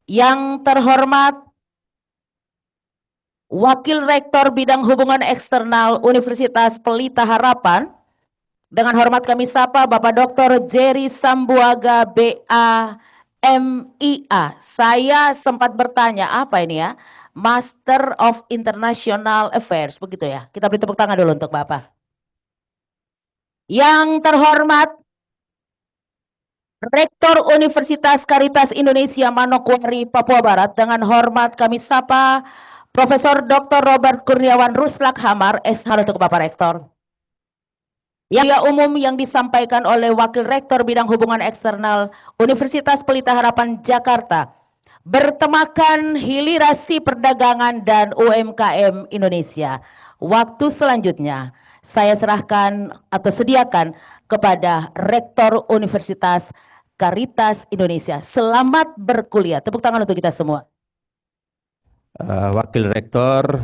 Yang terhormat Wakil Rektor Bidang Hubungan Eksternal Universitas Pelita Harapan, dengan hormat kami sapa Bapak Dr. Jerry Sambuaga BA MIA. Saya sempat bertanya apa ini ya? Master of International Affairs, begitu ya. Kita beri tepuk tangan dulu untuk Bapak. Yang terhormat Rektor Universitas Caritas Indonesia Manokwari, Papua Barat, dengan hormat kami sapa Profesor Dr. Robert Kurniawan Ruslak Hamar, SH untuk Bapak Rektor. Yang umum yang disampaikan oleh Wakil Rektor Bidang Hubungan Eksternal Universitas Pelita Harapan Jakarta, bertemakan Hilisasi Perdagangan dan UMKM Indonesia. Waktu selanjutnya saya serahkan atau sediakan kepada Rektor Universitas Caritas Indonesia. Selamat berkuliah. Tepuk tangan untuk kita semua. Wakil Rektor,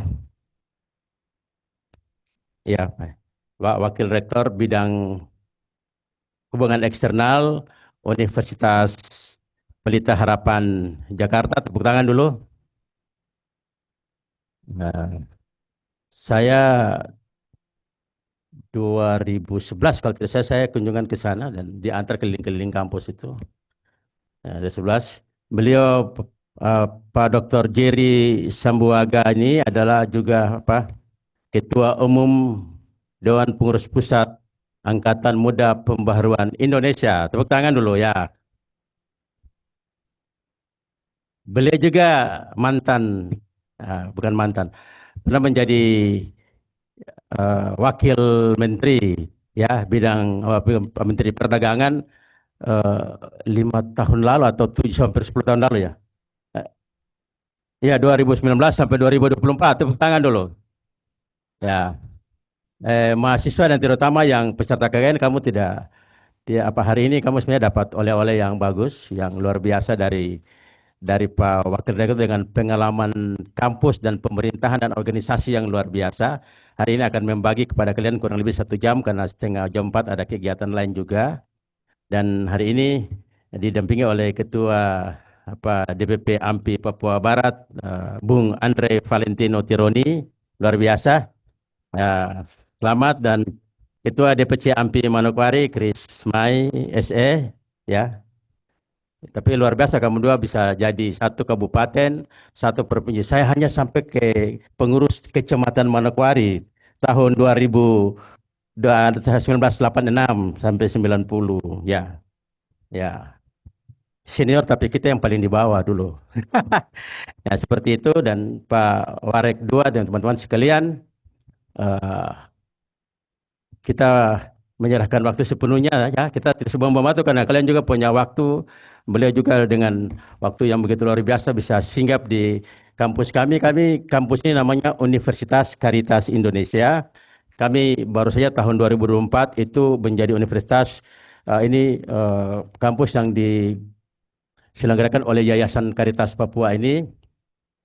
ya, Wakil Rektor Bidang Hubungan Eksternal Universitas Pelita Harapan Jakarta, tepuk tangan dulu. Nah, saya 2011 kalau tidak salah saya kunjungan ke sana dan diantar keliling-keliling kampus itu. Nah, ada 11. Beliau Pak Dr. Jerry Sambuaga ini adalah juga Ketua Umum Dewan Pengurus Pusat Angkatan Muda Pembaharuan Indonesia. Tepuk tangan dulu ya. Beliau juga mantan, bukan mantan, pernah menjadi wakil menteri ya bidang menteri perdagangan 5 tahun lalu atau 7 sampai 10 tahun lalu ya. Ya 2019 sampai 2024. Tepuk tangan dulu. Ya. Mahasiswa dan terutama yang peserta KKN, kamu tidak hari ini kamu sebenarnya dapat oleh-oleh yang bagus, yang luar biasa dari Pak Wakil Rektor dengan pengalaman kampus dan pemerintahan dan organisasi yang luar biasa. Hari ini akan membagi kepada kalian kurang lebih 1 jam karena setengah jam 4 ada kegiatan lain juga. Dan hari ini didampingi oleh Ketua DPP AMPI Papua Barat, Bung Andre Valentino Tironi, luar biasa. Selamat. Dan Ketua DPC AMPI Manokwari, Chris Mai SE, ya. Tapi luar biasa kamu dua bisa jadi satu kabupaten, satu provinsi. Saya hanya sampai ke pengurus Kecamatan Manokwari tahun 1986 sampai 90. Ya, ya. Senior tapi kita yang paling di bawah dulu. Ya, seperti itu. Dan Pak Warek II dan teman-teman sekalian, kita menyerahkan waktu sepenuhnya ya. Kita tidak sebuang-buang waktu karena kalian juga punya waktu. Beliau juga dengan waktu yang begitu luar biasa bisa singgap di kampus kami. Kampus ini namanya Universitas Caritas Indonesia. Kami baru saja tahun 2024 itu menjadi universitas kampus yang diselenggarakan oleh Yayasan Caritas Papua ini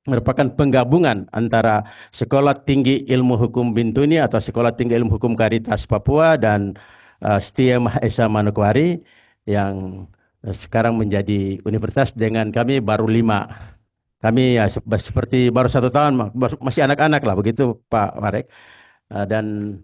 merupakan penggabungan antara Sekolah Tinggi Ilmu Hukum Bintuni atau Sekolah Tinggi Ilmu Hukum Caritas Papua dan Setia Maha Esa Manokwari yang sekarang menjadi universitas. Dengan kami baru 5. Kami ya seperti baru 1 tahun, masih anak-anak lah begitu Pak Marek. Dan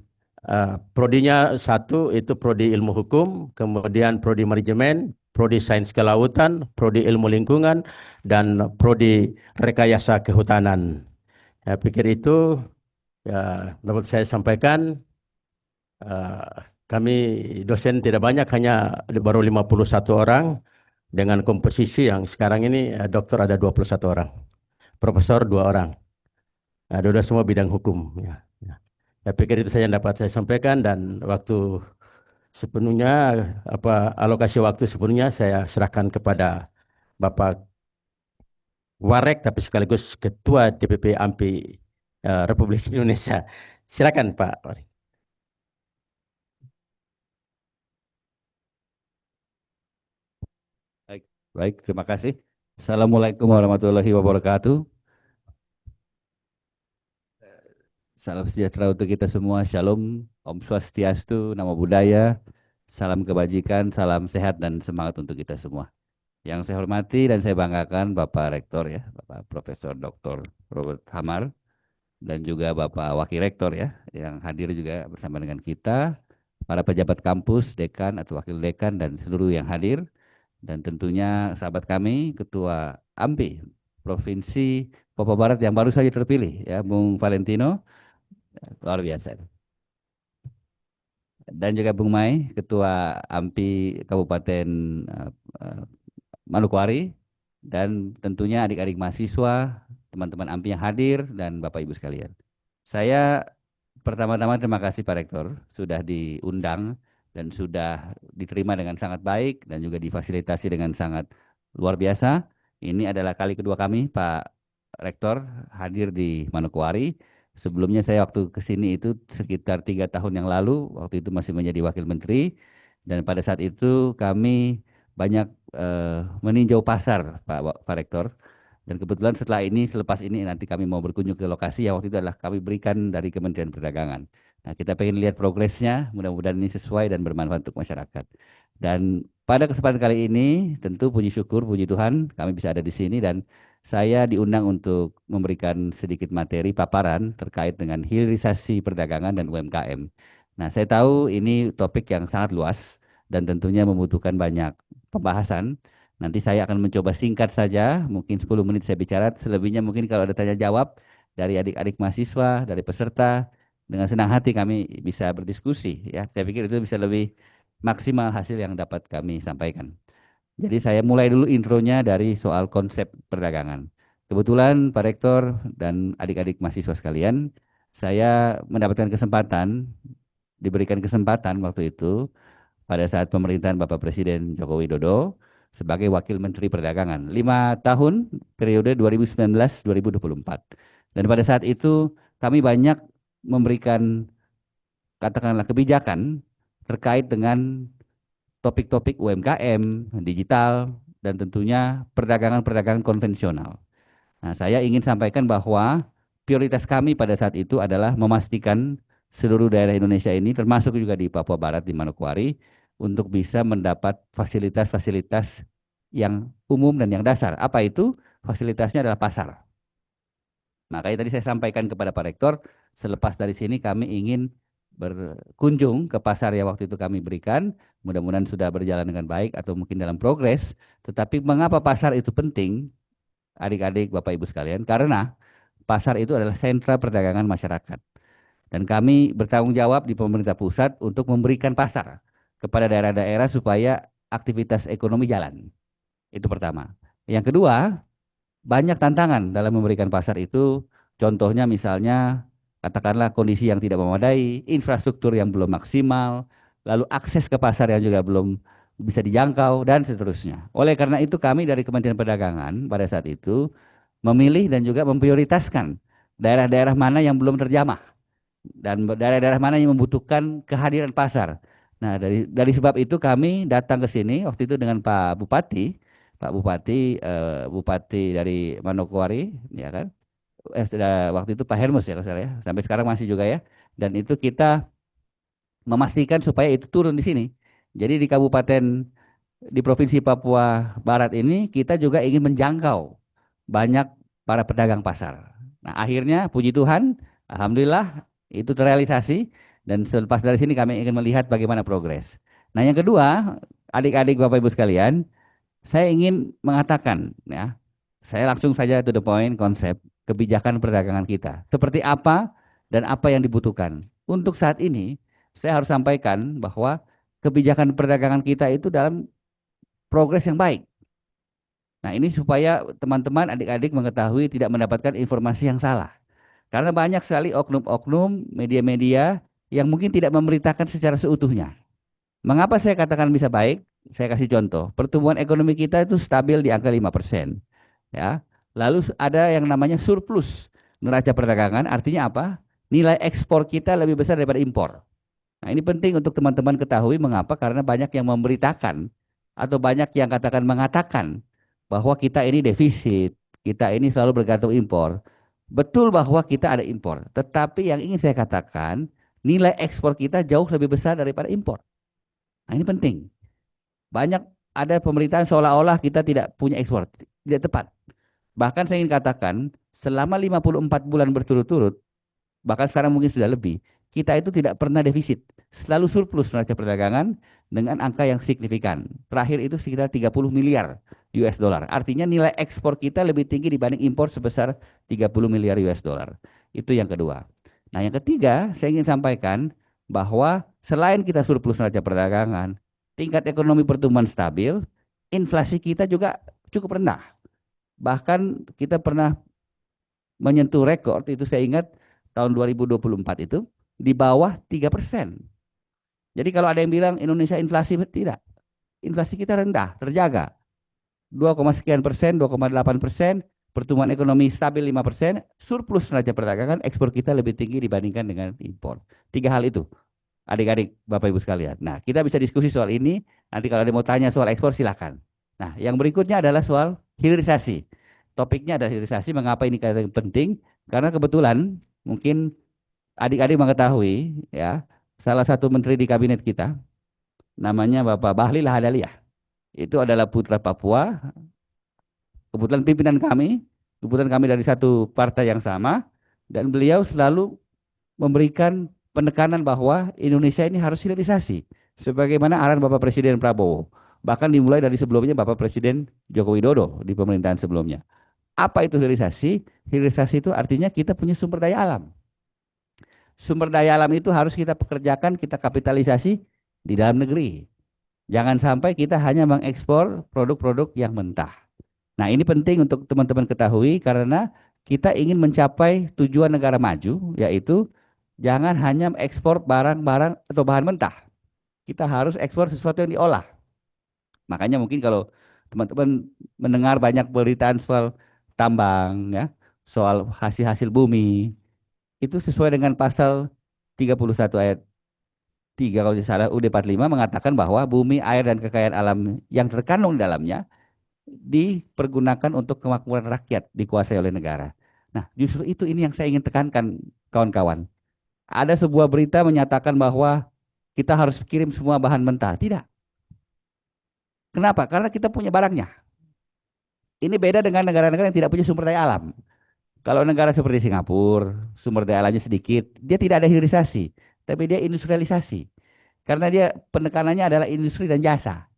prodinya satu itu prodi ilmu hukum, kemudian prodi manajemen, prodi sains kelautan, prodi ilmu lingkungan, dan prodi rekayasa kehutanan. Saya pikir itu ya dapat saya sampaikan. Kami dosen tidak banyak, hanya baru 51 orang dengan komposisi yang sekarang ini dokter ada 21 orang, profesor 2 orang. Dua semua bidang hukum ya. Saya pikir itu saja yang dapat saya sampaikan, dan waktu sepenuhnya alokasi waktu sepenuhnya saya serahkan kepada Bapak Warek tapi sekaligus Ketua DPP AMPI Republik Indonesia. Silakan Pak Warek. Baik, terima kasih. Assalamualaikum warahmatullahi wabarakatuh. Salam sejahtera untuk kita semua. Shalom, Om Swastiastu, Namo Buddhaya. Salam kebajikan, salam sehat dan semangat untuk kita semua. Yang saya hormati dan saya banggakan Bapak Rektor ya, Bapak Profesor Dr. Robert Hamar, dan juga Bapak Wakil Rektor ya, yang hadir juga bersama dengan kita, para pejabat kampus, dekan atau wakil dekan, dan seluruh yang hadir, dan tentunya sahabat kami, Ketua AMPI Provinsi Papua Barat yang baru saja terpilih ya, Bung Valentino, luar biasa. Dan juga Bung Mai, Ketua AMPI Kabupaten eh, eh, Manokwari, dan tentunya adik-adik mahasiswa, teman-teman AMPI yang hadir, dan Bapak Ibu sekalian. Saya pertama-tama terima kasih Pak Rektor sudah diundang dan sudah diterima dengan sangat baik dan juga difasilitasi dengan sangat luar biasa. Ini adalah kali kedua kami Pak Rektor hadir di Manokwari. Sebelumnya saya waktu ke sini itu sekitar 3 tahun yang lalu, waktu itu masih menjadi Wakil Menteri, dan pada saat itu kami banyak meninjau pasar Pak Rektor. Dan kebetulan setelah ini, selepas ini nanti kami mau berkunjung ke lokasi yang waktu itu adalah kami berikan dari Kementerian Perdagangan. Nah, kita pengen lihat progresnya, mudah-mudahan ini sesuai dan bermanfaat untuk masyarakat. Dan pada kesempatan kali ini, tentu puji syukur, puji Tuhan, kami bisa ada di sini dan saya diundang untuk memberikan sedikit materi paparan terkait dengan hilirisasi perdagangan dan UMKM. Nah, saya tahu ini topik yang sangat luas dan tentunya membutuhkan banyak pembahasan. Nanti saya akan mencoba singkat saja, mungkin 10 menit saya bicara, selebihnya mungkin kalau ada tanya jawab dari adik-adik mahasiswa, dari peserta, dengan senang hati kami bisa berdiskusi ya. Saya pikir itu bisa lebih maksimal hasil yang dapat kami sampaikan. Jadi saya mulai dulu intronya dari soal konsep perdagangan. Kebetulan Pak Rektor dan adik-adik mahasiswa sekalian, saya mendapatkan kesempatan, diberikan kesempatan waktu itu pada saat pemerintahan Bapak Presiden Joko Widodo sebagai Wakil Menteri Perdagangan. 5 tahun periode 2019-2024. Dan pada saat itu kami banyak memberikan katakanlah kebijakan terkait dengan topik-topik UMKM, digital, dan tentunya perdagangan-perdagangan konvensional. Nah, saya ingin sampaikan bahwa prioritas kami pada saat itu adalah memastikan seluruh daerah Indonesia ini, termasuk juga di Papua Barat, di Manokwari, untuk bisa mendapat fasilitas-fasilitas yang umum dan yang dasar. Apa itu? Fasilitasnya adalah pasar. Makanya tadi saya sampaikan kepada Pak Rektor, selepas dari sini kami ingin berkunjung ke pasar yang waktu itu kami berikan, mudah-mudahan sudah berjalan dengan baik atau mungkin dalam progres. Tetapi mengapa pasar itu penting, adik-adik, Bapak Ibu sekalian? Karena pasar itu adalah sentra perdagangan masyarakat. Dan kami bertanggung jawab di pemerintah pusat untuk memberikan pasar kepada daerah-daerah supaya aktivitas ekonomi jalan. Itu pertama. Yang kedua, banyak tantangan dalam memberikan pasar itu. Contohnya misalnya katakanlah kondisi yang tidak memadai, infrastruktur yang belum maksimal, lalu akses ke pasar yang juga belum bisa dijangkau, dan seterusnya. Oleh karena itu kami dari Kementerian Perdagangan pada saat itu memilih dan juga memprioritaskan daerah-daerah mana yang belum terjamah dan daerah-daerah mana yang membutuhkan kehadiran pasar. Nah, dari sebab itu kami datang ke sini waktu itu dengan Pak Bupati, Bupati dari Manokwari, ya kan? Waktu itu Pak Hermus ya kalau salah ya, sampai sekarang masih juga ya. Dan itu kita memastikan supaya itu turun di sini. Jadi di kabupaten di Provinsi Papua Barat ini kita juga ingin menjangkau banyak para pedagang pasar. Nah, akhirnya puji Tuhan, alhamdulillah itu terrealisasi dan selepas dari sini kami ingin melihat bagaimana progres. Nah, yang kedua, adik-adik Bapak Ibu sekalian, saya ingin mengatakan ya, saya langsung saja to the point konsep kebijakan perdagangan kita. Seperti apa dan apa yang dibutuhkan. Untuk saat ini, saya harus sampaikan bahwa kebijakan perdagangan kita itu dalam progres yang baik. Nah, ini supaya teman-teman adik-adik mengetahui tidak mendapatkan informasi yang salah. Karena banyak sekali oknum-oknum media-media yang mungkin tidak memberitakan secara seutuhnya. Mengapa saya katakan bisa baik? Saya kasih contoh. Pertumbuhan ekonomi kita itu stabil di angka 5%. Ya. Lalu ada yang namanya surplus neraca perdagangan, artinya apa? Nilai ekspor kita lebih besar daripada impor. Nah, ini penting untuk teman-teman ketahui mengapa, karena banyak yang memberitakan atau banyak yang mengatakan bahwa kita ini defisit, kita ini selalu bergantung impor. Betul bahwa kita ada impor, tetapi yang ingin saya katakan, nilai ekspor kita jauh lebih besar daripada impor. Nah, ini penting. Banyak ada pemerintahan seolah-olah kita tidak punya ekspor. Tidak tepat. Bahkan saya ingin katakan, selama 54 bulan berturut-turut, bahkan sekarang mungkin sudah lebih, kita itu tidak pernah defisit. Selalu surplus neraca perdagangan dengan angka yang signifikan. Terakhir itu sekitar 30 miliar US dollar. Artinya nilai ekspor kita lebih tinggi dibanding impor sebesar 30 miliar US dollar. Itu yang kedua. Nah, yang ketiga, saya ingin sampaikan bahwa selain kita surplus neraca perdagangan, tingkat ekonomi pertumbuhan stabil, inflasi kita juga cukup rendah. Bahkan kita pernah menyentuh rekor, itu saya ingat tahun 2024 itu di bawah 3%. Jadi kalau ada yang bilang Indonesia inflasi, tidak. Inflasi kita rendah, terjaga. 2, sekian persen, 2,8%, pertumbuhan ekonomi stabil 5%, surplus neraca perdagangan, ekspor kita lebih tinggi dibandingkan dengan impor. 3 hal itu, adik-adik, Bapak Ibu sekalian. Nah, kita bisa diskusi soal ini. Nanti kalau ada yang mau tanya soal ekspor, silakan. Nah, yang berikutnya adalah soal hilirisasi. Topiknya adalah hilirisasi. Mengapa ini penting? Karena kebetulan mungkin adik-adik mengetahui, ya, salah satu menteri di kabinet kita, namanya Bapak Bahlil Lahadalia. Itu adalah putra Papua. Kebetulan kebetulan kami dari satu partai yang sama, dan beliau selalu memberikan penekanan bahwa Indonesia ini harus hilirisasi, sebagaimana arahan Bapak Presiden Prabowo. Bahkan dimulai dari sebelumnya Bapak Presiden Joko Widodo di pemerintahan sebelumnya. Apa itu hilirisasi? Hilirisasi itu artinya kita punya sumber daya alam. Sumber daya alam itu harus kita pekerjakan, kita kapitalisasi di dalam negeri. Jangan sampai kita hanya mengekspor produk-produk yang mentah. Nah, ini penting untuk teman-teman ketahui karena kita ingin mencapai tujuan negara maju, yaitu jangan hanya ekspor barang-barang atau bahan mentah. Kita harus ekspor sesuatu yang diolah. Makanya mungkin kalau teman-teman mendengar banyak beritaan soal tambang, ya, soal hasil-hasil bumi, itu sesuai dengan pasal 31 ayat 3 kalau tidak salah UUD 45 mengatakan bahwa bumi, air, dan kekayaan alam yang terkandung di dalamnya dipergunakan untuk kemakmuran rakyat, dikuasai oleh negara. Nah, justru itu ini yang saya ingin tekankan, kawan-kawan. Ada sebuah berita menyatakan bahwa kita harus kirim semua bahan mentah. Tidak. Kenapa? Karena kita punya barangnya. Ini beda dengan negara-negara yang tidak punya sumber daya alam. Kalau negara seperti Singapura, sumber daya alamnya sedikit, dia tidak ada hilirisasi, tapi dia industrialisasi. Karena dia penekanannya adalah industri dan jasa.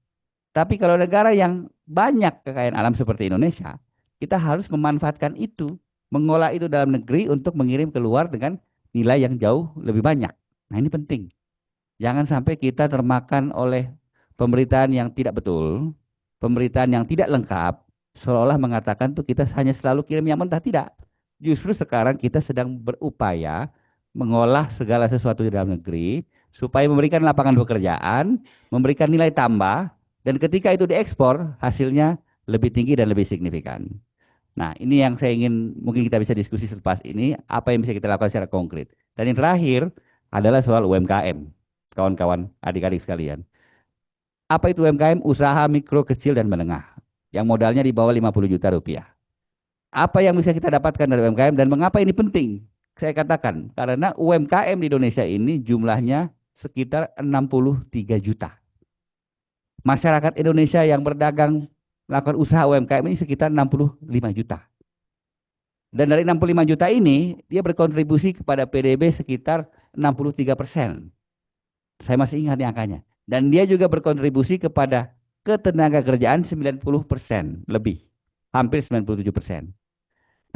Tapi kalau negara yang banyak kekayaan alam seperti Indonesia, kita harus memanfaatkan itu, mengolah itu dalam negeri untuk mengirim keluar dengan nilai yang jauh lebih banyak. Nah, ini penting. Jangan sampai kita termakan oleh pemberitaan yang tidak betul, pemberitaan yang tidak lengkap, seolah mengatakan tuh kita hanya selalu kirim yang mentah. Tidak. Justru sekarang kita sedang berupaya mengolah segala sesuatu di dalam negeri supaya memberikan lapangan pekerjaan, memberikan nilai tambah, dan ketika itu diekspor, hasilnya lebih tinggi dan lebih signifikan. Nah, ini yang saya ingin, mungkin kita bisa diskusi selepas ini, apa yang bisa kita lakukan secara konkret. Dan yang terakhir adalah soal UMKM, kawan-kawan, adik-adik sekalian. Apa itu UMKM? Usaha mikro, kecil, dan menengah, yang modalnya di bawah 50 juta rupiah. Apa yang bisa kita dapatkan dari UMKM dan mengapa ini penting? Saya katakan, karena UMKM di Indonesia ini jumlahnya sekitar 63 juta. Masyarakat Indonesia yang berdagang melakukan usaha UMKM ini sekitar 65 juta. Dan dari 65 juta ini, dia berkontribusi kepada PDB sekitar 63%. Saya masih ingat nih angkanya. Dan dia juga berkontribusi kepada ketenaga kerjaan 90% lebih. Hampir 97%.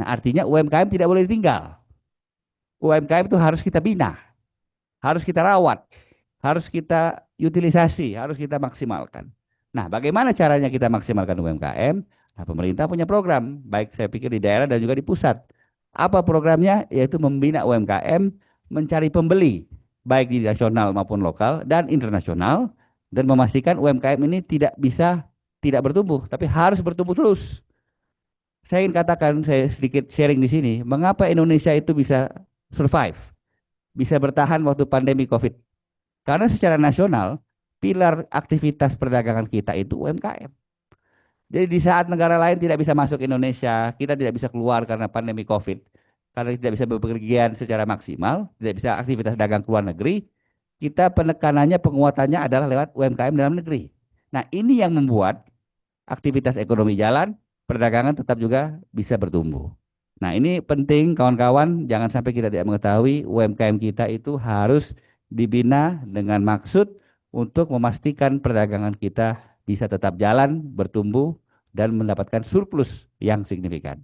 Nah, artinya UMKM tidak boleh ditinggal. UMKM itu harus kita bina, harus kita rawat, harus kita utilisasi, harus kita maksimalkan. Nah, bagaimana caranya kita maksimalkan UMKM? Nah, pemerintah punya program, baik saya pikir di daerah dan juga di pusat. Apa programnya? Yaitu membina UMKM, mencari pembeli, baik di nasional maupun lokal dan internasional, dan memastikan UMKM ini tidak bertumbuh, tapi harus bertumbuh terus. Saya ingin katakan, saya sedikit sharing di sini, mengapa Indonesia itu bisa survive, bisa bertahan waktu pandemi COVID. Karena secara nasional, pilar aktivitas perdagangan kita itu UMKM. Jadi di saat negara lain tidak bisa masuk Indonesia, kita tidak bisa keluar karena pandemi COVID, karena tidak bisa bepergian secara maksimal, tidak bisa aktivitas dagang ke luar negeri, kita penekanannya, penguatannya adalah lewat UMKM dalam negeri. Nah, ini yang membuat aktivitas ekonomi jalan, perdagangan tetap juga bisa bertumbuh. Nah, ini penting kawan-kawan, jangan sampai kita tidak mengetahui UMKM kita itu harus dibina dengan maksud untuk memastikan perdagangan kita bisa tetap jalan, bertumbuh, dan mendapatkan surplus yang signifikan.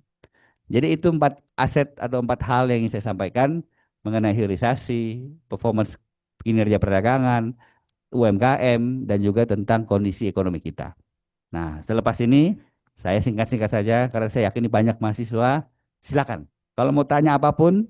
Jadi itu 4 aset atau 4 hal yang ingin saya sampaikan mengenai hilirisasi, performance kinerja perdagangan, UMKM, dan juga tentang kondisi ekonomi kita. Nah, selepas ini saya singkat-singkat saja karena saya yakin ini banyak mahasiswa. Silakan. Kalau mau tanya apapun,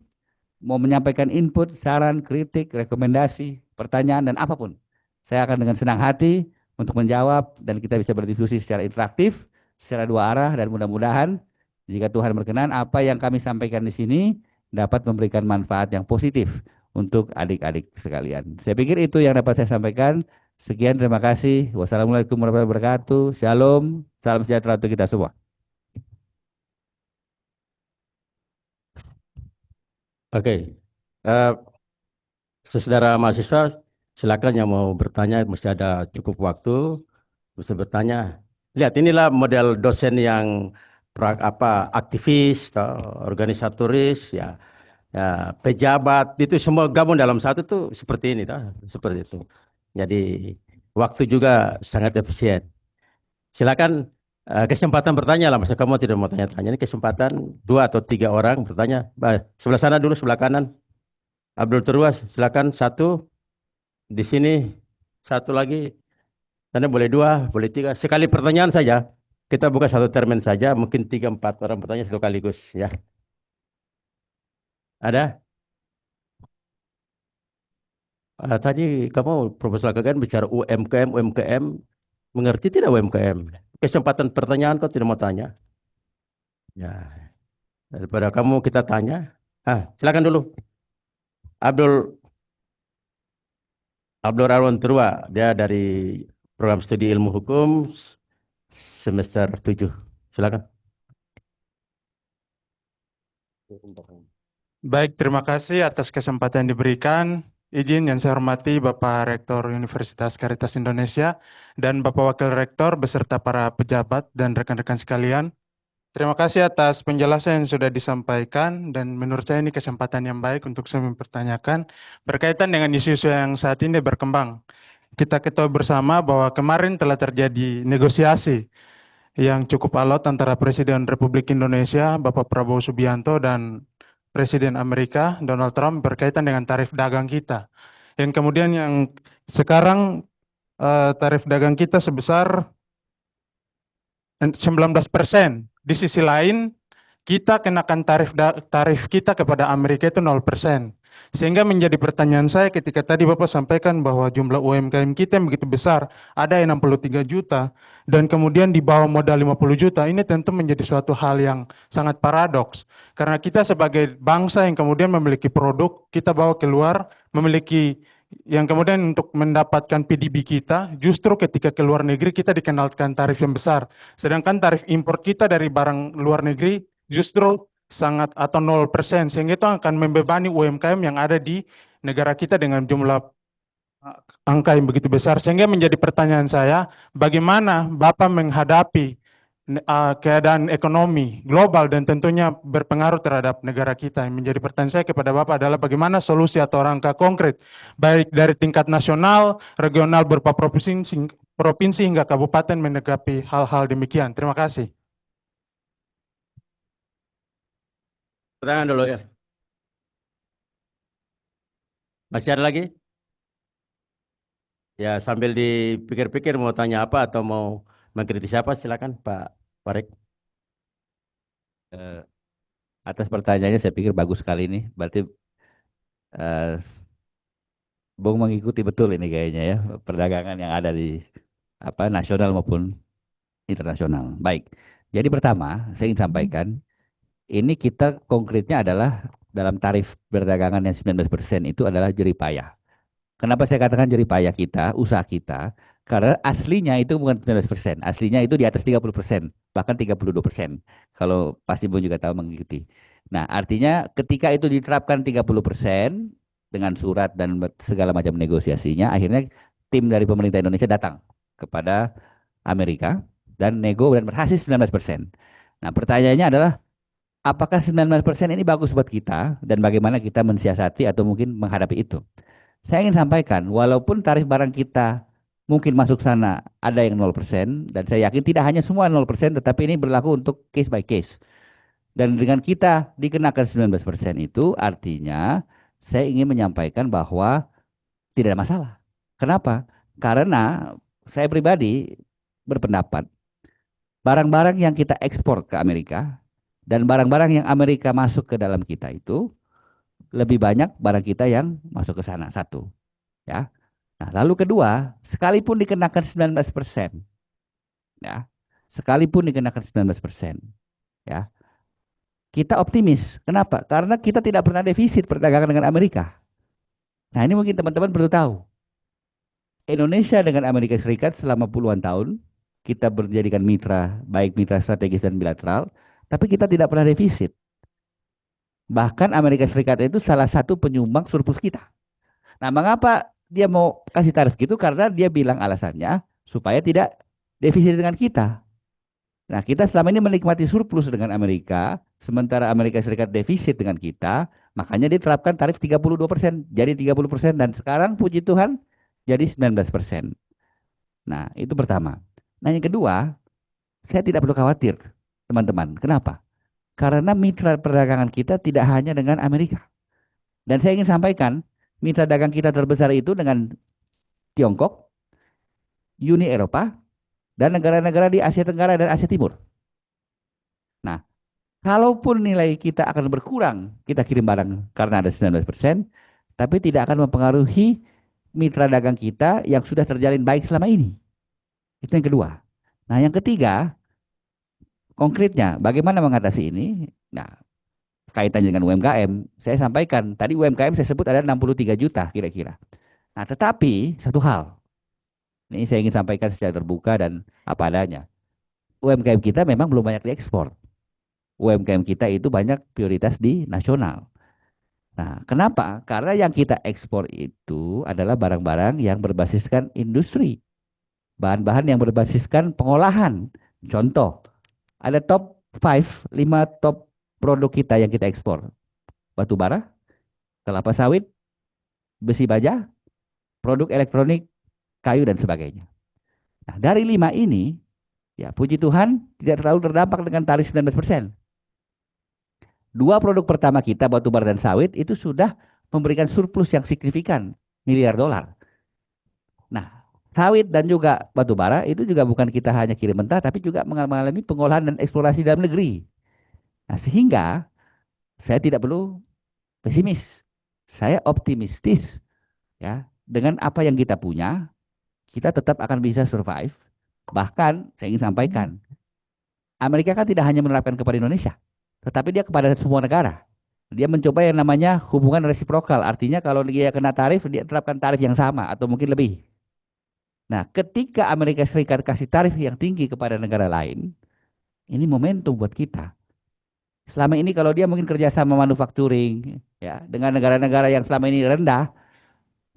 mau menyampaikan input, saran, kritik, rekomendasi, pertanyaan, dan apapun. Saya akan dengan senang hati untuk menjawab dan kita bisa berdiskusi secara interaktif, secara dua arah, dan mudah-mudahan jika Tuhan berkenan apa yang kami sampaikan di sini dapat memberikan manfaat yang positif untuk adik-adik sekalian. Saya pikir itu yang dapat saya sampaikan. Sekian, terima kasih. Wassalamualaikum warahmatullahi wabarakatuh. Shalom, salam sejahtera untuk kita semua. Oke, Eh, saudara mahasiswa, silakan yang mau bertanya, mesti ada cukup waktu bisa bertanya. Lihat, inilah model dosen yang aktivis, toh, organisatoris, ya, ya, pejabat, itu semua gabung dalam satu tuh seperti ini, toh, seperti itu. Jadi waktu juga sangat efisien. Silakan kesempatan bertanya lah, masa kamu tidak mau tanya-tanya, ini kesempatan 2 atau 3 orang bertanya. Sebelah sana dulu, sebelah kanan. Abdul Terwas, silakan satu. Di sini satu lagi. Sana boleh 2, boleh 3. Sekali pertanyaan saja. Kita buka satu termen saja. Mungkin 3-4 orang bertanya sekaligus. Ya, ada? Tadi kamu Profesor Gagan bicara UMKM, UMKM. Mengerti tidak UMKM? Kesempatan pertanyaan kau tidak mau tanya. Ya, daripada kamu kita tanya. Silakan dulu. Abdul Arwan Turwa, dia dari program studi ilmu hukum semester 7. Silakan. Baik, terima kasih atas kesempatan yang diberikan. Izin yang saya hormati Bapak Rektor Universitas Caritas Indonesia dan Bapak Wakil Rektor beserta para pejabat dan rekan-rekan sekalian. Terima kasih atas penjelasan yang sudah disampaikan dan menurut saya ini kesempatan yang baik untuk saya mempertanyakan berkaitan dengan isu-isu yang saat ini berkembang. Kita ketahui bersama bahwa kemarin telah terjadi negosiasi yang cukup alot antara Presiden Republik Indonesia Bapak Prabowo Subianto dan Presiden Amerika Donald Trump berkaitan dengan tarif dagang kita. Yang kemudian yang sekarang tarif dagang kita sebesar 19%. Di sisi lain kita kenakan tarif kita kepada Amerika itu 0%. Sehingga menjadi pertanyaan saya ketika tadi Bapak sampaikan bahwa jumlah UMKM kita yang begitu besar, ada yang 63 juta, dan kemudian di bawah modal 50 juta, ini tentu menjadi suatu hal yang sangat paradoks. Karena kita sebagai bangsa yang kemudian memiliki produk, kita bawa keluar, memiliki yang kemudian untuk mendapatkan PDB kita, justru ketika ke luar negeri kita dikenalkan tarif yang besar. Sedangkan tarif impor kita dari barang luar negeri justru sangat atau 0%, sehingga itu akan membebani UMKM yang ada di negara kita dengan jumlah angka yang begitu besar. Sehingga menjadi pertanyaan saya, bagaimana Bapak menghadapi keadaan ekonomi global dan tentunya berpengaruh terhadap negara kita. Yang menjadi pertanyaan saya kepada Bapak adalah bagaimana solusi atau rangka konkret, baik dari tingkat nasional, regional, berupa provinsi hingga kabupaten menanggapi hal-hal demikian. Terima kasih. Pertanyaan dulu ya. Masih ada lagi? Ya, sambil dipikir-pikir mau tanya apa atau mau mengkritisi apa, silakan Pak Farid. Atas pertanyaannya saya pikir bagus sekali ini. Berarti Bung mengikuti betul ini kayaknya ya perdagangan yang ada di nasional maupun internasional. Baik. Jadi pertama saya ingin sampaikan ini kita konkretnya adalah dalam tarif perdagangan yang 19% itu adalah jerih payah. Kenapa saya katakan jerih payah kita, usaha kita? Karena aslinya itu bukan 19%, aslinya itu di atas 30%, bahkan 32%. Kalau pasti Bung juga tahu mengikuti. Nah, artinya ketika itu diterapkan 30% dengan surat dan segala macam negosiasinya, akhirnya tim dari pemerintah Indonesia datang kepada Amerika dan nego dan berhasil 19%. Nah, pertanyaannya adalah apakah 19% ini bagus buat kita dan bagaimana kita mensiasati atau mungkin menghadapi itu? Saya ingin sampaikan, walaupun tarif barang kita mungkin masuk sana ada yang 0%, dan saya yakin tidak hanya semua 0%, tetapi ini berlaku untuk case by case. Dan dengan kita dikenakan 19% itu artinya saya ingin menyampaikan bahwa tidak ada masalah. Kenapa? Karena saya pribadi berpendapat barang-barang yang kita ekspor ke Amerika dan barang-barang yang Amerika masuk ke dalam kita itu lebih banyak barang kita yang masuk ke sana, satu. Ya. Nah, lalu kedua, sekalipun dikenakan 19%, ya, sekalipun dikenakan 19%, ya, kita optimis. Kenapa? Karena kita tidak pernah defisit perdagangan dengan Amerika. Nah, ini mungkin teman-teman perlu tahu. Indonesia dengan Amerika Serikat selama puluhan tahun, kita menjadikan mitra, baik mitra strategis dan bilateral, tapi kita tidak pernah defisit. Bahkan Amerika Serikat itu salah satu penyumbang surplus kita. Nah, mengapa dia mau kasih tarif gitu? Karena dia bilang alasannya supaya tidak defisit dengan kita. Nah, kita selama ini menikmati surplus dengan Amerika, sementara Amerika Serikat defisit dengan kita, makanya dia terapkan tarif 32%, jadi 30%, dan sekarang puji Tuhan jadi 19%. Nah, itu pertama. Nah, yang kedua, saya tidak perlu khawatir, teman-teman. Kenapa? Karena mitra perdagangan kita tidak hanya dengan Amerika. Dan saya ingin sampaikan, mitra dagang kita terbesar itu dengan Tiongkok, Uni Eropa, dan negara-negara di Asia Tenggara dan Asia Timur. Nah, kalaupun nilai kita akan berkurang, kita kirim barang karena ada 19%, tapi tidak akan mempengaruhi mitra dagang kita yang sudah terjalin baik selama ini. Itu yang kedua. Nah, yang ketiga, konkretnya bagaimana mengatasi ini? Nah, kaitannya dengan UMKM, saya sampaikan, tadi UMKM saya sebut ada 63 juta kira-kira. Nah, tetapi satu hal, ini saya ingin sampaikan secara terbuka dan apa adanya. UMKM kita memang belum banyak diekspor. UMKM kita itu banyak prioritas di nasional. Nah, kenapa? Karena yang kita ekspor itu adalah barang-barang yang berbasiskan industri, bahan-bahan yang berbasiskan pengolahan. Contoh, ada top 5 top produk kita yang kita ekspor. Batu bara, kelapa sawit, besi baja, produk elektronik, kayu, dan sebagainya. Nah, dari 5 ini, ya puji Tuhan tidak terlalu terdampak dengan tarif 19%. Dua produk pertama kita, batu bara dan sawit, itu sudah memberikan surplus yang signifikan, miliar dolar. Nah, sawit dan juga batu bara itu juga bukan kita hanya kirim mentah, tapi juga mengalami pengolahan dan eksplorasi dalam negeri. Nah, sehingga saya tidak perlu pesimis. Saya optimistis, ya, dengan apa yang kita punya, kita tetap akan bisa survive. Bahkan saya ingin sampaikan, Amerika kan tidak hanya menerapkan kepada Indonesia, tetapi dia kepada semua negara. Dia mencoba yang namanya hubungan resiprokal, artinya kalau dia kena tarif, dia terapkan tarif yang sama atau mungkin lebih. Nah, ketika Amerika Serikat kasih tarif yang tinggi kepada negara lain, ini momentum buat kita. Selama ini kalau dia mungkin kerjasama manufacturing, ya, dengan negara-negara yang selama ini rendah,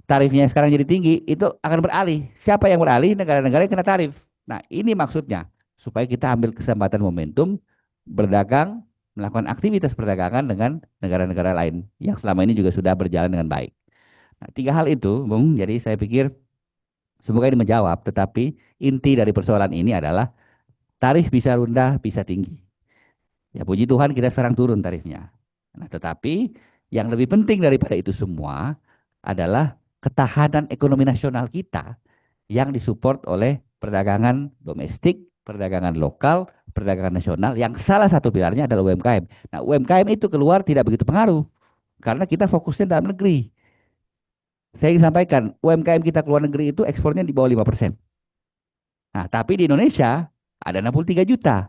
tarifnya sekarang jadi tinggi, itu akan beralih. Siapa yang beralih? Negara-negara yang kena tarif. Nah, ini maksudnya supaya kita ambil kesempatan momentum berdagang, melakukan aktivitas perdagangan dengan negara-negara lain yang selama ini juga sudah berjalan dengan baik. Nah, tiga hal itu, Bung, jadi saya pikir semoga ini menjawab, tetapi inti dari persoalan ini adalah tarif bisa rendah, bisa tinggi. Ya puji Tuhan kita sekarang turun tarifnya. Nah, tetapi yang lebih penting daripada itu semua adalah ketahanan ekonomi nasional kita yang disupport oleh perdagangan domestik, perdagangan lokal, perdagangan nasional yang salah satu pilarnya adalah UMKM. Nah, UMKM itu keluar tidak begitu pengaruh karena kita fokusnya dalam negeri. Saya ingin sampaikan, UMKM kita keluar negeri itu ekspornya di bawah 5%. Nah, tapi di Indonesia ada 63 juta.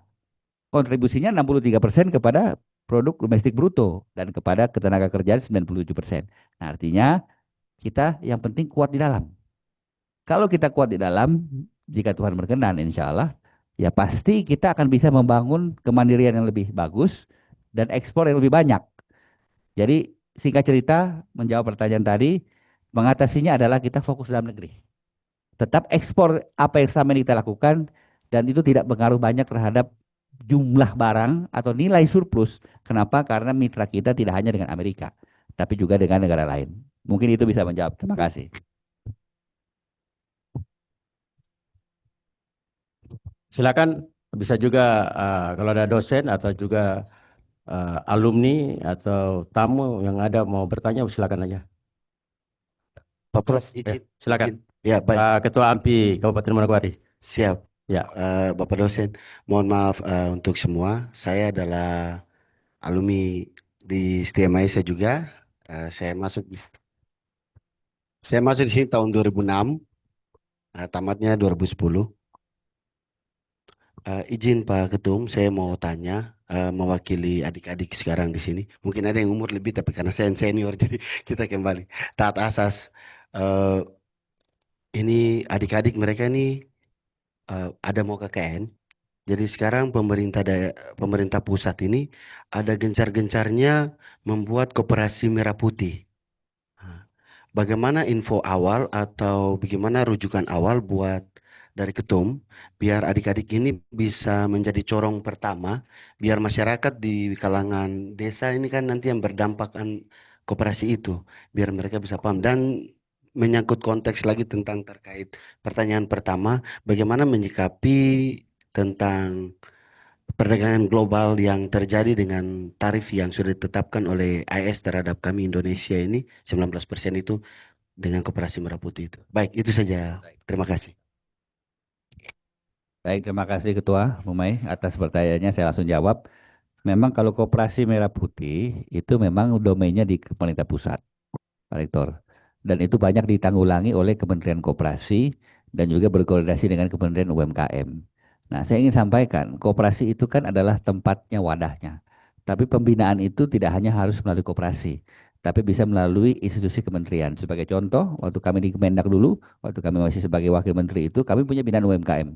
Kontribusinya 63% kepada produk domestik bruto dan kepada ketenaga kerjaan 97%. Nah, artinya kita yang penting kuat di dalam. Kalau kita kuat di dalam, jika Tuhan berkenan, insya Allah, ya pasti kita akan bisa membangun kemandirian yang lebih bagus dan ekspor yang lebih banyak. Jadi singkat cerita, menjawab pertanyaan tadi, mengatasinya adalah kita fokus dalam negeri. Tetap ekspor apa yang selama ini kita lakukan, dan itu tidak pengaruh banyak terhadap jumlah barang atau nilai surplus. Kenapa? Karena mitra kita tidak hanya dengan Amerika, tapi juga dengan negara lain. Mungkin itu bisa menjawab. Terima kasih. Silakan bisa juga kalau ada dosen atau juga alumni atau tamu yang ada mau bertanya silakan aja. Pak Prof, Ya, silakan. izin. Ya, baik. Pak Ketua AMPI Kabupaten Manokwari. Siap. Ya. Bapak dosen, mohon maaf untuk semua. Saya adalah alumni di Setia Maesa juga. Saya masuk di sini tahun 2006, tamatnya 2010. Izin Pak Ketum, saya mau tanya, mewakili adik-adik sekarang di sini. Mungkin ada yang umur lebih, tapi karena saya yang senior, jadi kita kembali. Taat asas, eh, ini adik-adik mereka ini ada mau KKN. Jadi sekarang pemerintah pusat ini ada gencar-gencarnya membuat koperasi merah putih. Nah, bagaimana info awal atau bagaimana rujukan awal buat dari Ketum biar adik-adik ini bisa menjadi corong pertama, biar masyarakat di kalangan desa ini kan nanti yang berdampak kan koperasi itu, biar mereka bisa paham. Dan menyangkut konteks lagi tentang terkait pertanyaan pertama, bagaimana menyikapi tentang perdagangan global yang terjadi dengan tarif yang sudah ditetapkan oleh AS terhadap kami Indonesia ini 19% itu dengan koperasi merah putih itu. Baik, itu saja. Terima kasih. Baik, terima kasih Ketua Mumai atas pertanyaannya. Saya langsung jawab. Memang kalau koperasi merah putih itu memang domainnya di pemerintah pusat, Pak Rektor. Dan itu banyak ditanggulangi oleh Kementerian Koperasi dan juga berkoordinasi dengan Kementerian UMKM. Nah, saya ingin sampaikan, koperasi itu kan adalah tempatnya, wadahnya. Tapi pembinaan itu tidak hanya harus melalui koperasi, tapi bisa melalui institusi kementerian. Sebagai contoh, waktu kami di Kemendak dulu, waktu kami masih sebagai wakil menteri itu, kami punya binaan UMKM.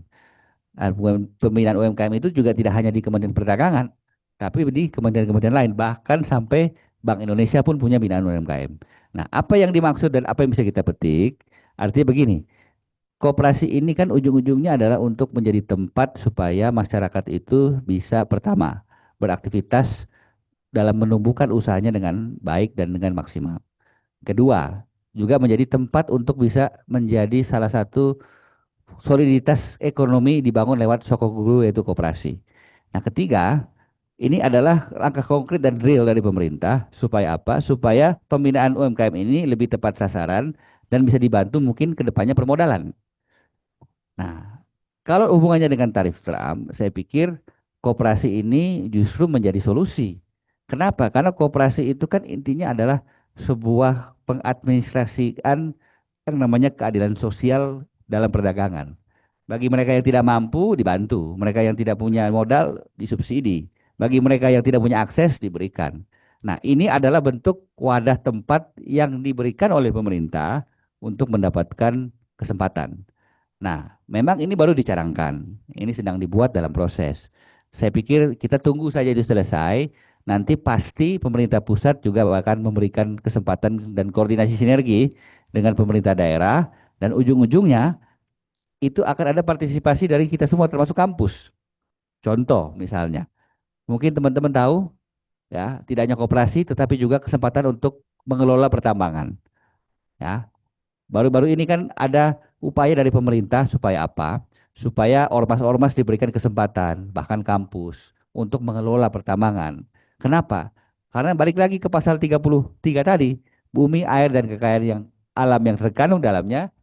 Pembinaan UMKM itu juga tidak hanya di Kementerian Perdagangan, tapi di kementerian-kementerian lain, bahkan sampai Bank Indonesia pun punya binaan UMKM. Nah, apa yang dimaksud dan apa yang bisa kita petik? Artinya begini, koperasi ini kan ujung-ujungnya adalah untuk menjadi tempat supaya masyarakat itu bisa pertama beraktivitas dalam menumbuhkan usahanya dengan baik dan dengan maksimal. Kedua, juga menjadi tempat untuk bisa menjadi salah satu soliditas ekonomi dibangun lewat sokoguru yaitu koperasi. Nah, ketiga, ini adalah langkah konkret dan real dari pemerintah supaya apa? Supaya pembinaan UMKM ini lebih tepat sasaran dan bisa dibantu mungkin ke depannya permodalan. Nah, kalau hubungannya dengan tarif Trump, saya pikir koperasi ini justru menjadi solusi. Kenapa? Karena koperasi itu kan intinya adalah sebuah pengadministrasian yang namanya keadilan sosial dalam perdagangan. Bagi mereka yang tidak mampu dibantu, mereka yang tidak punya modal disubsidi, bagi mereka yang tidak punya akses diberikan. Nah, ini adalah bentuk wadah tempat yang diberikan oleh pemerintah untuk mendapatkan kesempatan. Nah, memang ini baru dicarangkan. Ini sedang dibuat dalam proses. Saya pikir kita tunggu saja itu selesai. Nanti pasti pemerintah pusat juga akan memberikan kesempatan dan koordinasi sinergi dengan pemerintah daerah. Dan ujung-ujungnya itu akan ada partisipasi dari kita semua termasuk kampus. Contoh misalnya, mungkin teman-teman tahu ya, tidak hanya koperasi tetapi juga kesempatan untuk mengelola pertambangan. Ya, baru-baru ini kan ada upaya dari pemerintah supaya apa? Supaya ormas-ormas diberikan kesempatan, bahkan kampus, untuk mengelola pertambangan. Kenapa? Karena balik lagi ke pasal 33 tadi, bumi, air, dan kekayaan yang alam yang terkandung dalamnya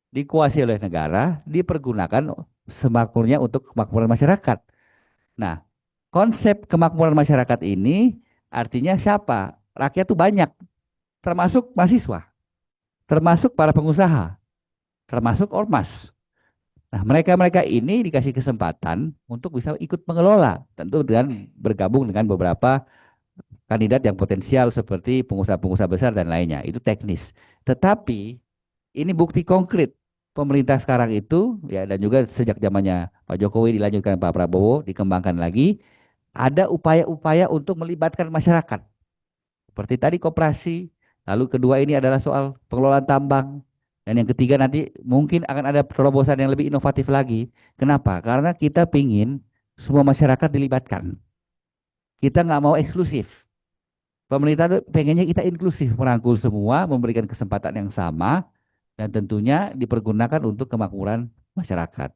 dikuasai oleh negara, dipergunakan semakmurnya untuk kemakmuran masyarakat. Nah, konsep kemakmuran masyarakat ini artinya siapa? Rakyat itu banyak, termasuk mahasiswa, termasuk para pengusaha, termasuk ormas. Nah, mereka-mereka ini dikasih kesempatan untuk bisa ikut mengelola, tentu dengan bergabung dengan beberapa kandidat yang potensial seperti pengusaha-pengusaha besar dan lainnya. Itu teknis. Tetapi ini bukti konkret pemerintah sekarang itu ya, dan juga sejak zamannya Pak Jokowi dilanjutkan Pak Prabowo dikembangkan lagi, ada upaya-upaya untuk melibatkan masyarakat. Seperti tadi koperasi, lalu kedua ini adalah soal pengelolaan tambang, Dan yang ketiga nanti mungkin akan ada terobosan yang lebih inovatif lagi. Kenapa? Karena kita pingin semua masyarakat dilibatkan. Kita nggak mau eksklusif. Pemerintah tuh pengennya kita inklusif, merangkul semua, memberikan kesempatan yang sama, dan tentunya dipergunakan untuk kemakmuran masyarakat.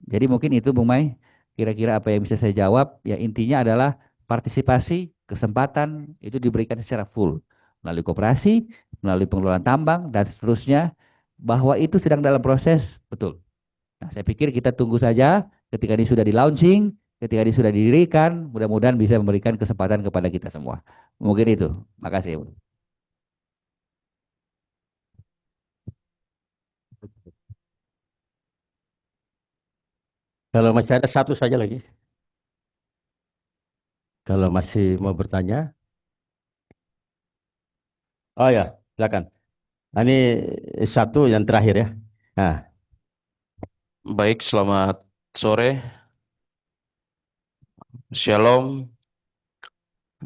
Jadi mungkin itu Bung Mai, kira-kira apa yang bisa saya jawab. Ya intinya adalah partisipasi, kesempatan itu diberikan secara full melalui koperasi, melalui pengelolaan tambang dan seterusnya. Bahwa itu sedang dalam proses, betul. Nah, saya pikir kita tunggu saja ketika ini sudah di launching, ketika ini sudah didirikan, mudah-mudahan bisa memberikan kesempatan kepada kita semua. Mungkin itu. Makasih. Kalau masih ada satu saja lagi. Kalau masih mau bertanya. Oh ya, silakan. Nah, ini satu yang terakhir ya. Nah, Baik, selamat sore. Shalom.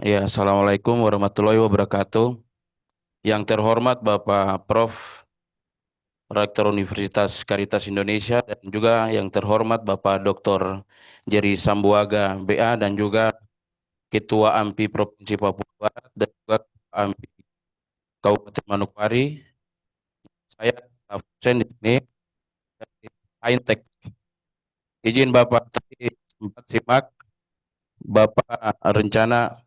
Ya, Assalamualaikum warahmatullahi wabarakatuh. Yang terhormat Bapak Prof. Rektor Universitas Caritas Indonesia dan juga yang terhormat Bapak Dr. Jerry Sambuaga BA dan juga Ketua AMPI Provinsi Papua Barat dan juga Ketua AMPI Kabupaten Manokwari. Saya absen di sini dari Saintek. Izin Bapak tadi sempat simak Bapak rencana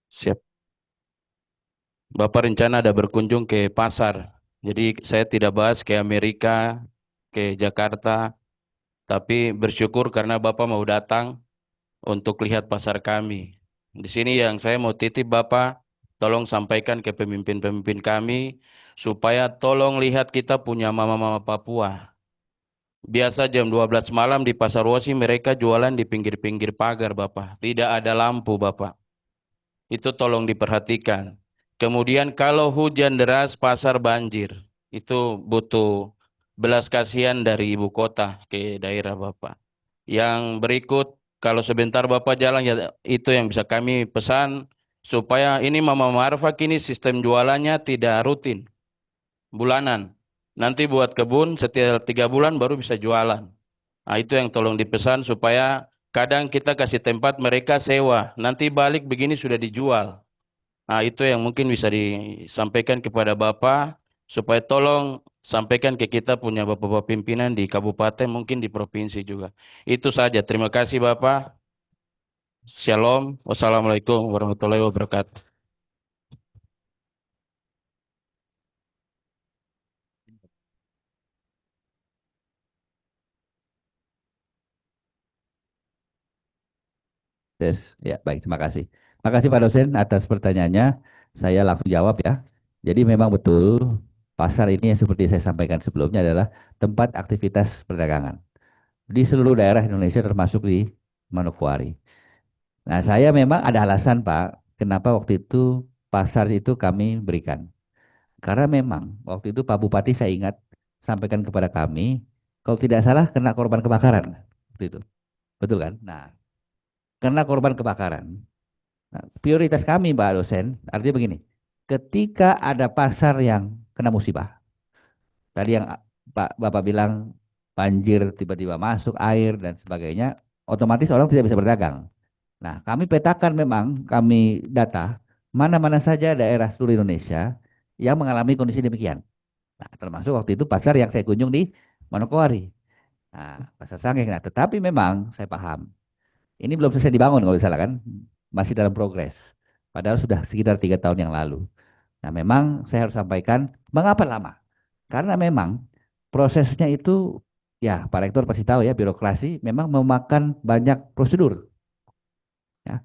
siap. Bapak rencana ada berkunjung ke pasar. Jadi saya tidak bahas ke Amerika, ke Jakarta, tapi bersyukur karena Bapak mau datang untuk lihat pasar kami. Di sini yang saya mau titip Bapak, tolong sampaikan ke pemimpin-pemimpin kami supaya tolong lihat kita punya mama-mama Papua. Biasa jam 12 malam di Pasar Wosi mereka jualan di pinggir-pinggir pagar Bapak. Tidak ada lampu Bapak. Itu tolong diperhatikan. Kemudian kalau hujan deras pasar banjir, itu butuh belas kasihan dari ibu kota ke daerah Bapak. Yang berikut, kalau sebentar Bapak jalan ya itu yang bisa kami pesan supaya ini Mama Marfak ini sistem jualannya tidak rutin, bulanan. Nanti buat kebun setiap 3 bulan baru bisa jualan. Nah, itu yang tolong dipesan supaya kadang kita kasih tempat mereka sewa, nanti balik begini sudah dijual. Nah, itu yang mungkin bisa disampaikan kepada Bapak, supaya tolong sampaikan ke kita punya Bapak-Bapak pimpinan di kabupaten, mungkin di provinsi juga. Itu saja. Terima kasih Bapak. Shalom. Wassalamualaikum warahmatullahi wabarakatuh. Yes, ya baik, terima kasih. Terima kasih Pak dosen atas pertanyaannya. Saya langsung jawab ya. Jadi memang betul pasar ini yang seperti saya sampaikan sebelumnya adalah tempat aktivitas perdagangan di seluruh daerah Indonesia termasuk di Manokwari. Nah, saya memang ada alasan Pak, kenapa waktu itu pasar itu kami berikan. Karena memang waktu itu Pak Bupati saya ingat sampaikan kepada kami, kalau tidak salah kena korban kebakaran waktu itu. Betul kan? Nah, kena korban kebakaran. Nah, prioritas kami, Pak dosen, artinya begini, ketika ada pasar yang kena musibah, tadi yang Pak Bapak bilang banjir tiba-tiba masuk air dan sebagainya, otomatis orang tidak bisa berdagang. Nah, kami petakan memang, kami data mana-mana saja daerah seluruh Indonesia yang mengalami kondisi demikian. Nah, termasuk waktu itu pasar yang saya kunjung di Manokwari. Nah, pasar Sangeng. Nah, tetapi memang saya paham ini belum selesai dibangun kalau salah kan, masih dalam progres. Padahal sudah sekitar 3 tahun yang lalu. Nah, memang saya harus sampaikan mengapa lama? Karena memang prosesnya itu, ya Pak Rektor pasti tahu ya, birokrasi memang memakan banyak prosedur. Ya,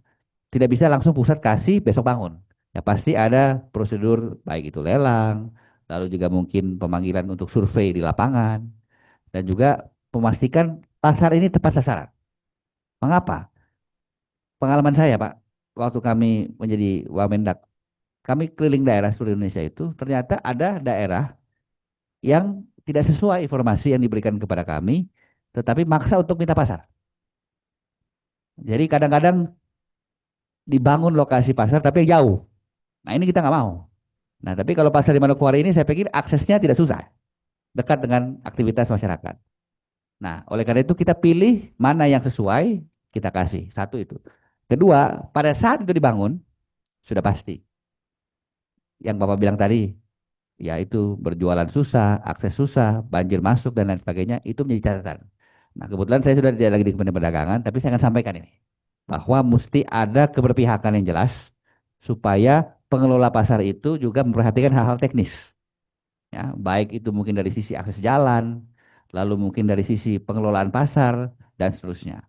tidak bisa langsung pusat kasih besok bangun. Ya pasti ada prosedur baik itu lelang, lalu juga mungkin pemanggilan untuk survei di lapangan, dan juga memastikan pasar ini tepat sasaran. Mengapa? Pengalaman saya, Pak, waktu kami menjadi Wamendak, kami keliling daerah seluruh Indonesia itu, ternyata ada daerah yang tidak sesuai informasi yang diberikan kepada kami, tetapi maksa untuk minta pasar. Jadi kadang-kadang dibangun lokasi pasar tapi jauh. Nah ini kita nggak mau. Nah, tapi kalau pasar di Manokwari ini saya pikir aksesnya tidak susah, dekat dengan aktivitas masyarakat. Nah, oleh karena itu kita pilih mana yang sesuai, kita kasih. Satu itu. Kedua, pada saat itu dibangun, sudah pasti. Yang Bapak bilang tadi, yaitu berjualan susah, akses susah, banjir masuk, dan lain sebagainya, itu menjadi catatan. Nah, kebetulan saya sudah tidak lagi di Kementerian Perdagangan, tapi saya akan sampaikan ini. Bahwa mesti ada keberpihakan yang jelas, supaya pengelola pasar itu juga memperhatikan hal-hal teknis. Ya, baik itu mungkin dari sisi akses jalan, lalu mungkin dari sisi pengelolaan pasar, dan seterusnya.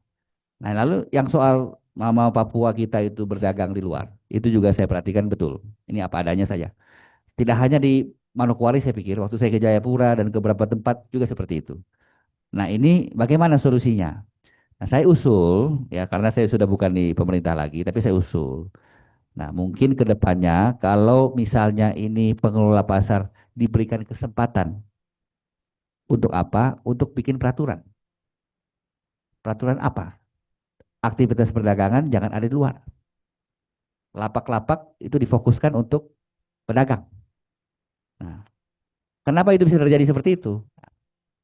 Nah, lalu yang soal Mama Papua kita itu berdagang di luar, itu juga saya perhatikan betul. Ini apa adanya saja. Tidak hanya di Manokwari saya pikir, waktu saya ke Jayapura dan ke beberapa tempat juga seperti itu. Nah, ini bagaimana solusinya? Nah, saya usul, ya karena saya sudah bukan di pemerintah lagi, tapi saya usul. Nah, mungkin ke depannya kalau misalnya ini pengelola pasar diberikan kesempatan untuk apa? Untuk bikin peraturan. Peraturan apa? Aktivitas perdagangan jangan ada di luar. Lapak-lapak itu difokuskan untuk pedagang. Nah, kenapa itu bisa terjadi seperti itu?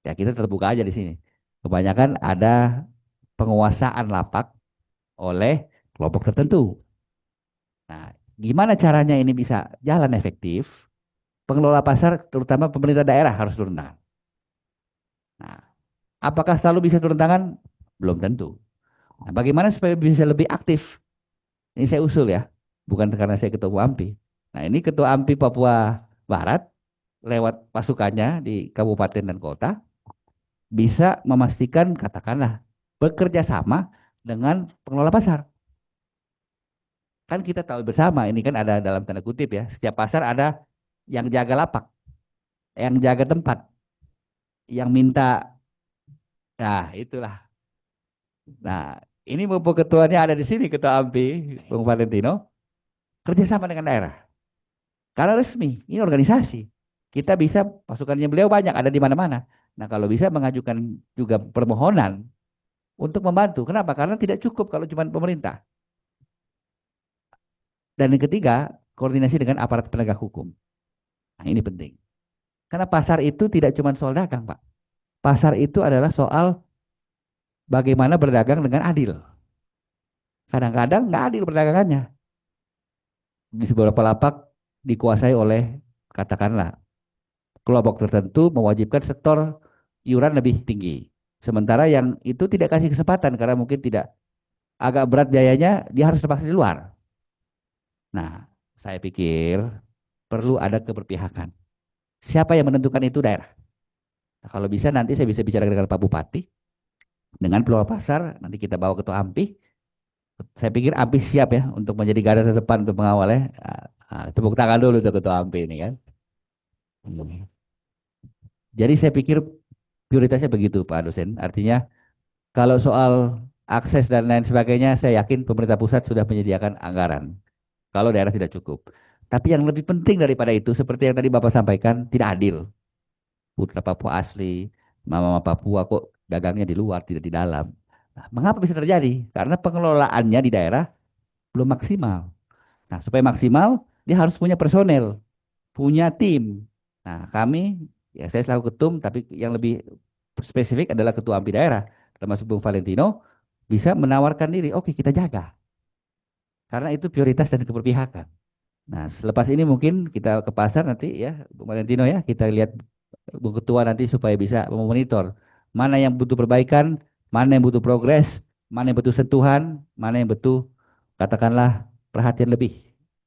Ya kita terbuka aja di sini. Kebanyakan ada penguasaan lapak oleh kelompok tertentu. Nah, gimana caranya ini bisa jalan efektif? Pengelola pasar, terutama pemerintah daerah harus turun tangan. Nah, apakah selalu bisa turun tangan? Belum tentu. Nah, bagaimana supaya bisa lebih aktif? Ini saya usul ya, bukan karena saya ketua AMPI. Nah, ini ketua AMPI Papua Barat lewat pasukannya di kabupaten dan kota bisa memastikan katakanlah bekerja sama dengan pengelola pasar. Kan kita tahu bersama ini kan ada dalam tanda kutip ya, setiap pasar ada yang jaga lapak, yang jaga tempat, yang minta, nah itulah. Nah, ini mumpung ketuanya ada di sini, ketua AMPI, Bung Valentino, kerjasama dengan daerah. Karena resmi, ini organisasi. Kita bisa, pasukannya beliau banyak, ada di mana-mana. Nah, kalau bisa mengajukan juga permohonan untuk membantu. Kenapa? Karena tidak cukup kalau cuma pemerintah. Dan yang ketiga, koordinasi dengan aparat penegak hukum. Nah, ini penting. Karena pasar itu tidak cuma soal dagang, Pak. Pasar itu adalah soal bagaimana berdagang dengan adil. Kadang-kadang nggak adil perdagangannya. Di beberapa lapak dikuasai oleh, katakanlah, kelompok tertentu mewajibkan setor iuran lebih tinggi. Sementara yang itu tidak kasih kesempatan karena mungkin tidak agak berat biayanya, dia harus terpaksa di luar. Nah, saya pikir perlu ada keberpihakan. Siapa yang menentukan itu? Daerah. Nah, kalau bisa nanti saya bisa bicara dengan Pak Bupati, dengan pengelola pasar, nanti kita bawa ketua AMPI. Saya pikir AMPI siap ya untuk menjadi garda terdepan untuk mengawalnya. Tepuk tangan dulu untuk ketua AMPI ini kan. Jadi saya pikir prioritasnya begitu Pak dosen. Artinya kalau soal akses dan lain sebagainya, saya yakin pemerintah pusat sudah menyediakan anggaran. Kalau daerah tidak cukup. Tapi yang lebih penting daripada itu, seperti yang tadi Bapak sampaikan, tidak adil. Putra Papua asli, mama Papua kok dagangnya di luar, tidak di dalam. Nah, mengapa bisa terjadi? Karena pengelolaannya di daerah belum maksimal. Nah, supaya maksimal, dia harus punya personel, punya tim. Nah, kami, ya saya selaku ketum, tapi yang lebih spesifik adalah ketua AMPI daerah, termasuk Bung Valentino, bisa menawarkan diri, oke kita jaga. Karena itu prioritas dan keberpihakan. Nah, selepas ini mungkin kita ke pasar nanti ya, Bung Valentino ya, kita lihat Bung Ketua nanti supaya bisa memonitor mana yang butuh perbaikan, mana yang butuh progres, mana yang butuh sentuhan, mana yang butuh katakanlah perhatian lebih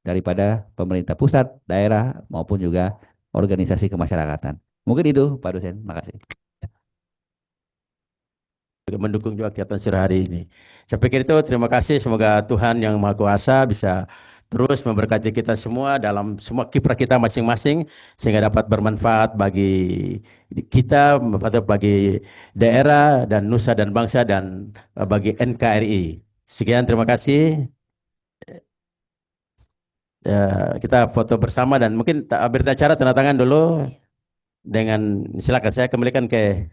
daripada pemerintah pusat, daerah maupun juga organisasi kemasyarakatan. Mungkin itu Pak dosen, makasih. Mendukung juga kegiatan sore hari ini. Saya pikir itu terima kasih. Semoga Tuhan yang Maha Kuasa bisa terus memberkati kita semua dalam semua kiprah kita masing-masing sehingga dapat bermanfaat bagi kita, bermanfaat bagi daerah dan nusa dan bangsa dan bagi NKRI. Sekian terima kasih. Kita foto bersama dan mungkin berita acara tanda tangan dulu dengan silakan saya kembalikan ke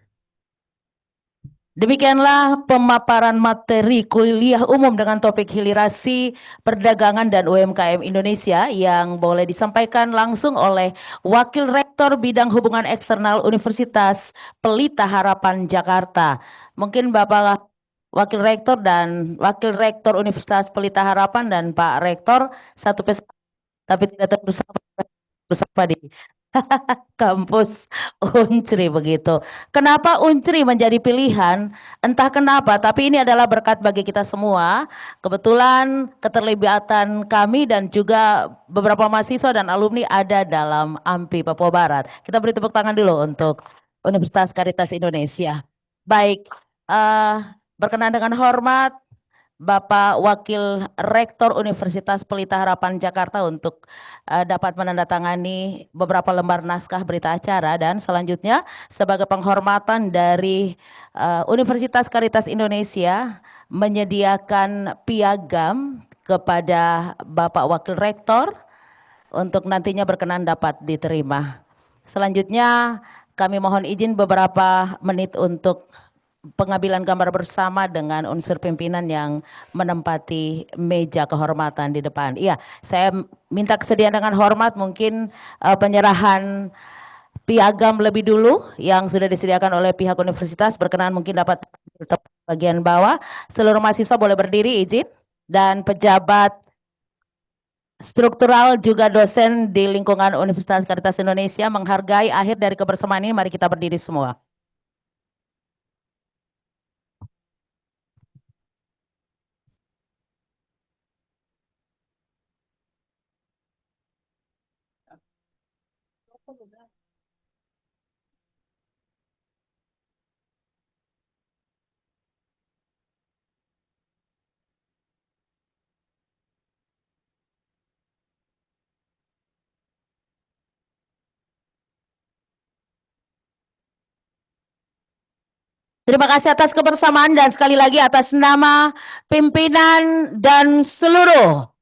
Demikianlah pemaparan materi kuliah umum dengan topik Hilirisasi Perdagangan dan UMKM Indonesia yang boleh disampaikan langsung oleh Wakil Rektor Bidang Hubungan Eksternal Universitas Pelita Harapan Jakarta. Mungkin Bapak Wakil Rektor dan Wakil Rektor Universitas Pelita Harapan dan Pak Rektor satu pesan tapi tidak bersama di kampus Unsri begitu. Kenapa Unsri menjadi pilihan? Entah kenapa, tapi ini adalah berkat bagi kita semua. Kebetulan keterlibatan kami dan juga beberapa mahasiswa dan alumni ada dalam AMPI Papua Barat. Kita beri tepuk tangan dulu untuk Universitas Caritas Indonesia. Baik, berkenan dengan hormat Bapak Wakil Rektor Universitas Pelita Harapan Jakarta untuk dapat menandatangani beberapa lembar naskah berita acara dan selanjutnya sebagai penghormatan dari Universitas Caritas Indonesia menyediakan piagam kepada Bapak Wakil Rektor untuk nantinya berkenan dapat diterima. Selanjutnya kami mohon izin beberapa menit untuk pengambilan gambar bersama dengan unsur pimpinan yang menempati meja kehormatan di depan. Iya, saya minta kesediaan dengan hormat mungkin penyerahan piagam lebih dulu yang sudah disediakan oleh pihak universitas berkenan mungkin dapat bagian bawah. Seluruh mahasiswa boleh berdiri izin dan pejabat struktural juga dosen di lingkungan Universitas Caritas Indonesia menghargai akhir dari kebersamaan ini. Mari kita berdiri semua. Terima kasih atas kebersamaan dan sekali lagi atas nama pimpinan dan seluruh